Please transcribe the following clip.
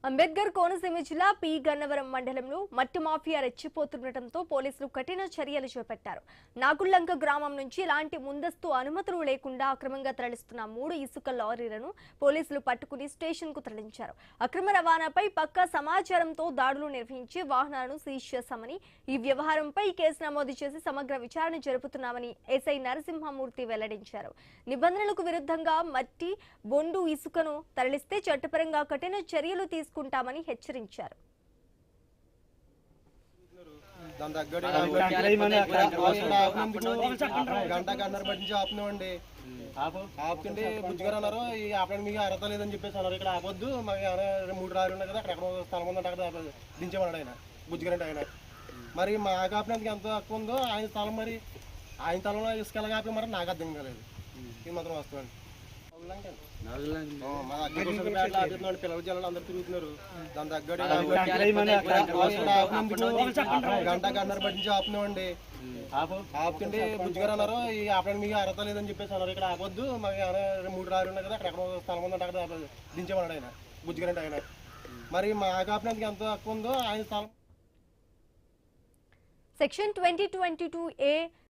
అంబేద్కర్ కోనసీమ జిల్లా పి గన్నవరం మండలంలో మట్టి మాఫియా రెచ్చిపోతుండటంతో పోలీసులు కఠిన చర్యలు చేపట్టారు. నాగుల్లంక గ్రామం నుంచి ఎలాంటి ముందస్తు అనుమతులు లేకుండా అక్రమంగా తరలిస్తున్న 3 ఇసుక లారీలను పోలీసులు పట్టుకుని స్టేషన్ కు తరలించారు. అక్రమ రవాణాపై పక్కా సమాచారంతో దాడులు నిర్వహించి వాహనాలను సీజ్ చేశామని, ఈ వ్యవహారంపై కేసు నమోదు చేసి సమగ్ర విచారణ జరుపుతున్నామని ఎస్ఐ నరసింహమూర్తి వెల్లడించారు. నిబంధనలకు విరుద్ధంగా మట్టి, బొండు ఇసుకను తరలిస్తే చట్టపరంగా కఠిన చర్యలు తీసుకుంటామని హెచ్చరించారు. ఆపుతుంటే బుజ్జిగారు అన్నారు ఆపడానికి మీకు అర్హత లేదని చెప్పేసి అన్నారు. ఇక్కడ ఆపొద్దు, మాకు 3 రాళ్ళు ఉన్నాయి కదా, అక్కడ స్థలం ఉందంటే అక్కడ దించేమన్నాడు ఆయన బుజ్జిగారంటే ఆయన. మరి మా ఆపినందుకు ఎంత హక్కు ఉందో ఆయన స్థలం, మరి ఆయన స్థలంలో ఇసుకెళ్ళగా ఆపి మరి నాకు అర్థం కాలేదు. ఇది మాత్రం వస్తుంది. పిల్లల జిల్లాలో అందరు తిరుగుతున్నారు. దాని తగ్గట్టు గంటన్నర బట్టి నుంచి ఆపుతున్నామండి. ఆపుతుంటే బుజ్జిగారు అన్నారు ఆపడానికి మీకు అర్హత లేదని చెప్పేసి అన్నారు. ఇక్కడ ఆపొద్దు, మాకు 3 రాళ్ళు ఉన్నాయి కదా, అక్కడ స్థలం ఉందంటే అక్కడ దించేమన్నాడు ఆయన బుజ్జిగారంటే ఆయన. మరి మా ఆపినందుకు ఎంత హక్కు ఉందో ఆయన స్థలం. Section 2022A